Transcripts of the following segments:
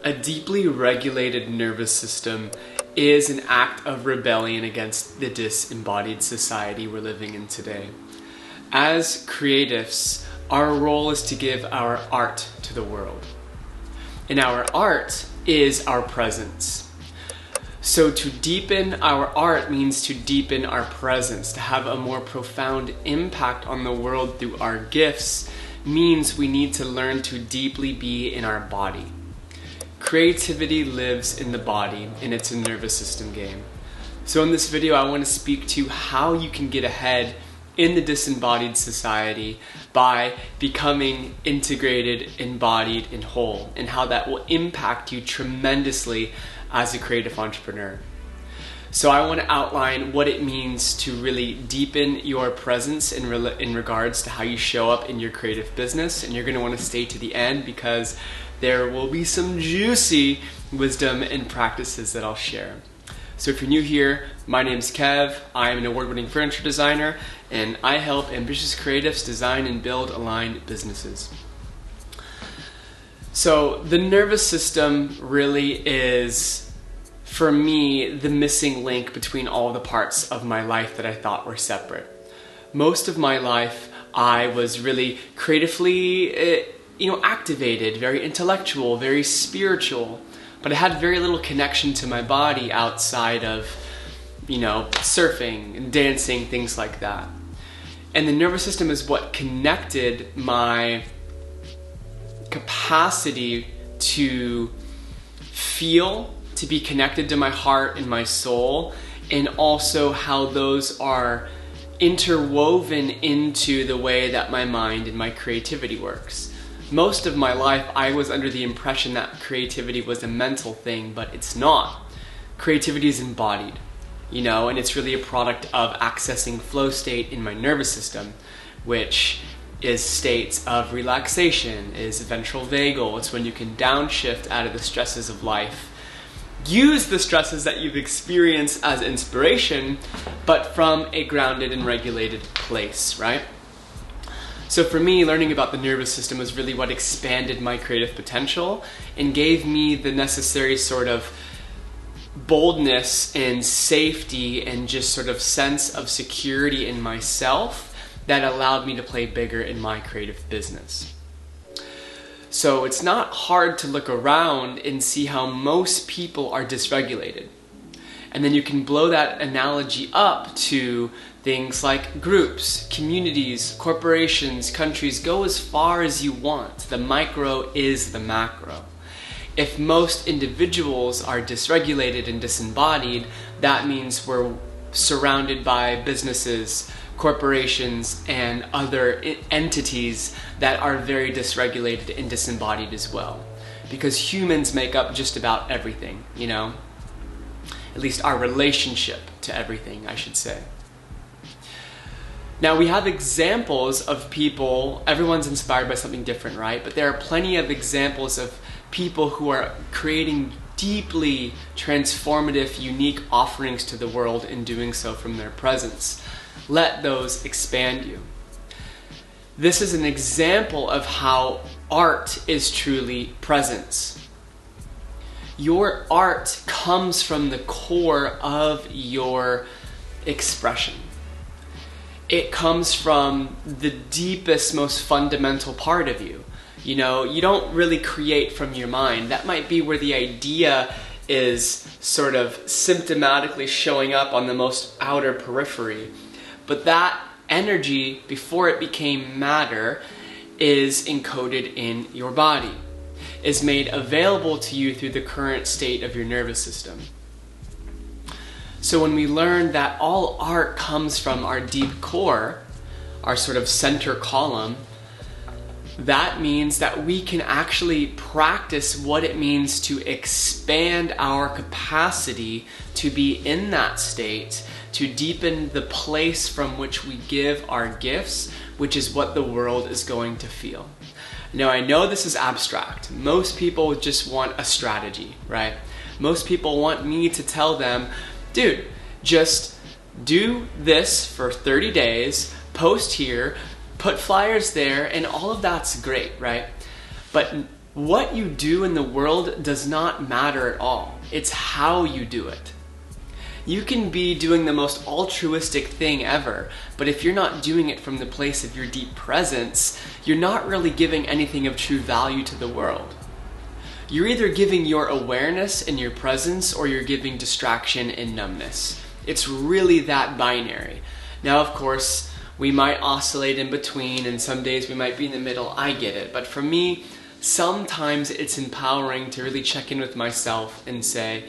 A deeply regulated nervous system is an act of rebellion against the disembodied society we're living in today. As creatives, our role is to give our art to the world. And our art is our presence. So to deepen our art means to deepen our presence, to have a more profound impact on the world through our gifts means we need to learn to deeply be in our body. Creativity lives in the body, and it's a nervous system game. So in this video, I want to speak to how you can get ahead in the disembodied society by becoming integrated, embodied, and whole, and how that will impact you tremendously as a creative entrepreneur. So I want to outline what it means to really deepen your presence in regards to how you show up in your creative business, and you're going to want to stay to the end because there will be some juicy wisdom and practices that I'll share. So if you're new here, my name's Kev. I am an award-winning furniture designer, and I help ambitious creatives design and build aligned businesses. So the nervous system really is, for me, the missing link between all the parts of my life that I thought were separate. Most of my life, I was really creatively activated, very intellectual, very spiritual, but I had very little connection to my body outside of, surfing and dancing, things like that. And the nervous system is what connected my capacity to feel, to be connected to my heart and my soul, and also how those are interwoven into the way that my mind and my creativity works. Most of my life, I was under the impression that creativity was a mental thing, but it's not. Creativity is embodied, and it's really a product of accessing flow state in my nervous system, which is states of relaxation, is ventral vagal. It's when you can downshift out of the stresses of life. Use the stresses that you've experienced as inspiration, but from a grounded and regulated place, right? So for me, learning about the nervous system was really what expanded my creative potential and gave me the necessary sort of boldness and safety and just sort of sense of security in myself that allowed me to play bigger in my creative business. So it's not hard to look around and see how most people are dysregulated. And then you can blow that analogy up to things like groups, communities, corporations, countries. Go as far as you want. The micro is the macro. If most individuals are dysregulated and disembodied, that means we're surrounded by businesses, corporations, and other entities that are very dysregulated and disembodied as well. Because humans make up just about everything, At least our relationship to everything, I should say. Now we have examples of people, everyone's inspired by something different, right? But there are plenty of examples of people who are creating deeply transformative, unique offerings to the world and doing so from their presence. Let those expand you. This is an example of how art is truly presence. Your art comes from the core of your expression. It comes from the deepest, most fundamental part of you. You don't really create from your mind. That might be where the idea is sort of symptomatically showing up on the most outer periphery. But that energy, before it became matter, is encoded in your body, is made available to you through the current state of your nervous system. So when we learn that all art comes from our deep core, our sort of center column, that means that we can actually practice what it means to expand our capacity to be in that state, to deepen the place from which we give our gifts, which is what the world is going to feel. Now, I know this is abstract. Most people just want a strategy, right? Most people want me to tell them, dude, just do this for 30 days, post here, put flyers there, and all of that's great, right? But What you do in the world does not matter at all. It's how you do it. You can be doing the most altruistic thing ever, but if you're not doing it from the place of your deep presence, you're not really giving anything of true value to the world. You're either giving your awareness and your presence, or you're giving distraction and numbness. It's really that binary. Now, of course, we might oscillate in between, and some days we might be in the middle. I get it. But for me, sometimes it's empowering to really check in with myself and say,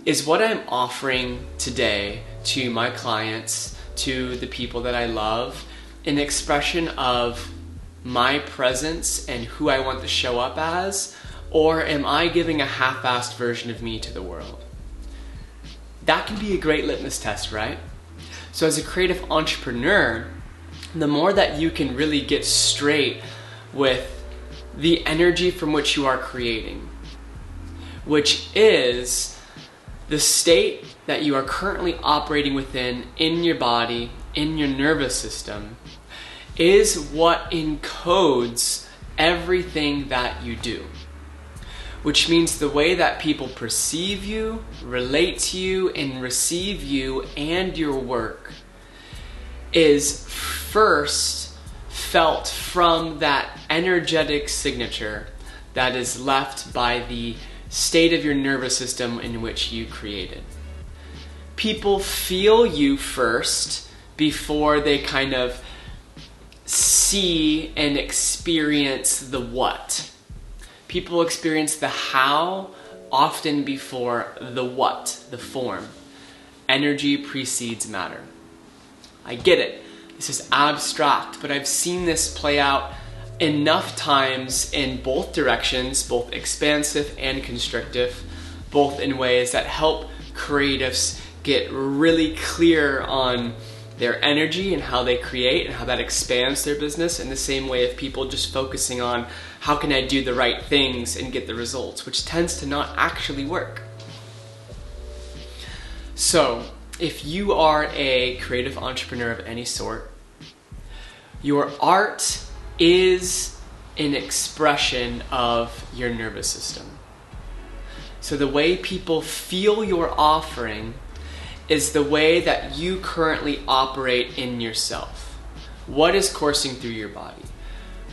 is what I'm offering today to my clients, to the people that I love, an expression of my presence and who I want to show up as? Or am I giving a half-assed version of me to the world? That can be a great litmus test, right? So as a creative entrepreneur, the more that you can really get straight with the energy from which you are creating, which is the state that you are currently operating within in your body, in your nervous system, is what encodes everything that you do. Which means the way that people perceive you, relate to you, and receive you and your work is first felt from that energetic signature that is left by the state of your nervous system in which you created. People feel you first before they kind of see and experience the what. People experience the how often before the what, the form. Energy precedes matter. I get it. This is abstract, but I've seen this play out enough times in both directions, both expansive and constrictive, both in ways that help creatives get really clear on their energy and how they create and how that expands their business, in the same way of people just focusing on how can I do the right things and get the results, which tends to not actually work. So, if you are a creative entrepreneur of any sort, your art is an expression of your nervous system. So the way people feel your offering is the way that you currently operate in yourself. What is coursing through your body?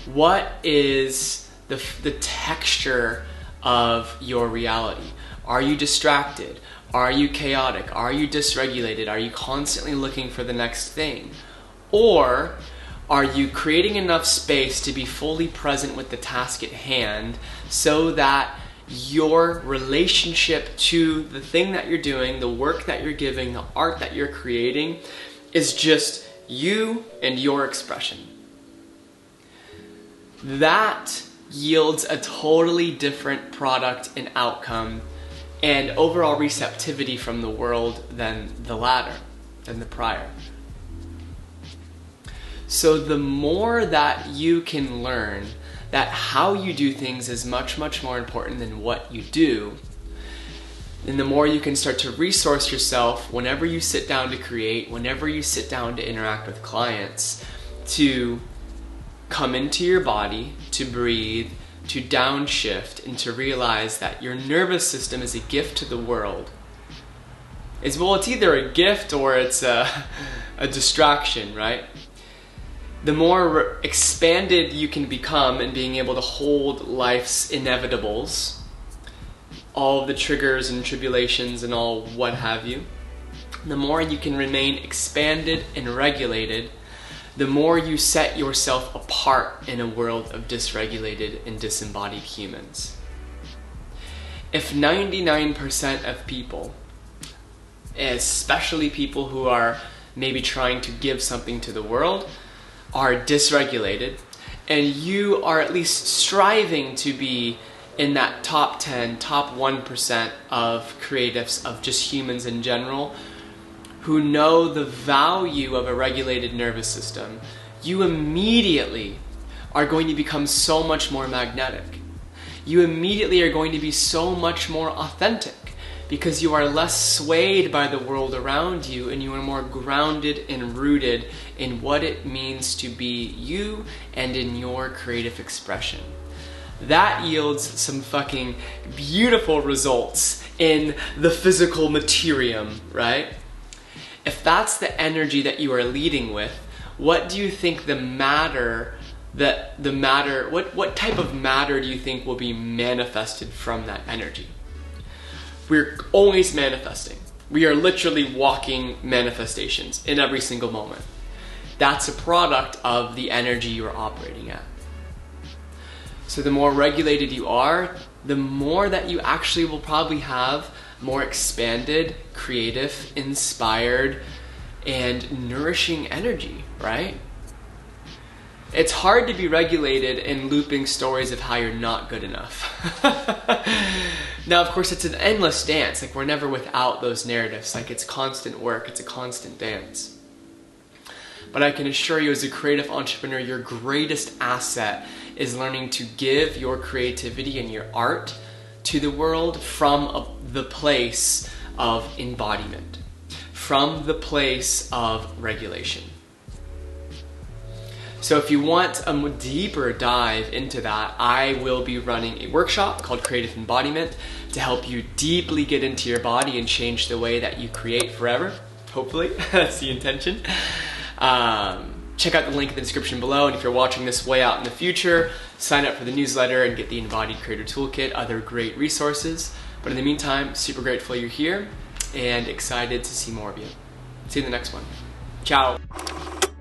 What is the texture of your reality? Are you distracted? Are you chaotic? Are you dysregulated? Are you constantly looking for the next thing? Or are you creating enough space to be fully present with the task at hand so that your relationship to the thing that you're doing, the work that you're giving, the art that you're creating is just you and your expression? That yields a totally different product and outcome and overall receptivity from the world than the latter, than the prior. So the more that you can learn that how you do things is much, much more important than what you do, then the more you can start to resource yourself whenever you sit down to create, whenever you sit down to interact with clients, to come into your body, to breathe, to downshift, and to realize that your nervous system is a gift to the world. It's either a gift or it's a distraction, right? The more expanded you can become in being able to hold life's inevitables, all of the triggers and tribulations and all what have you, the more you can remain expanded and regulated, the more you set yourself apart in a world of dysregulated and disembodied humans. If 99% of people, especially people who are maybe trying to give something to the world, are dysregulated, and you are at least striving to be in that top 10, top 1% of creatives, of just humans in general, who know the value of a regulated nervous system, you immediately are going to become so much more magnetic. You immediately are going to be so much more authentic because you are less swayed by the world around you and you are more grounded and rooted in what it means to be you and in your creative expression. that yields some fucking beautiful results in the physical materium, right? If that's the energy that you are leading with, what do you think what type of matter do you think will be manifested from that energy? We're always manifesting. We are literally walking manifestations in every single moment. That's a product of the energy you're operating at. So the more regulated you are, the more that you actually will probably have more expanded, creative, inspired, and nourishing energy, right? It's hard to be regulated and looping stories of how you're not good enough. Now, of course, it's an endless dance. Like, we're never without those narratives. Like, it's constant work. It's a constant dance. But I can assure you, as a creative entrepreneur, your greatest asset is learning to give your creativity and your art to the world from the place of embodiment, from the place of regulation. So if you want a deeper dive into that, I will be running a workshop called Creative Embodiment to help you deeply get into your body and change the way that you create forever. Hopefully, that's the intention. Check out the link in the description below, and if you're watching this way out in the future, sign up for the newsletter and get the Embodied Creator Toolkit, other great resources. But in the meantime, super grateful you're here and excited to see more of you. See you in the next one. Ciao.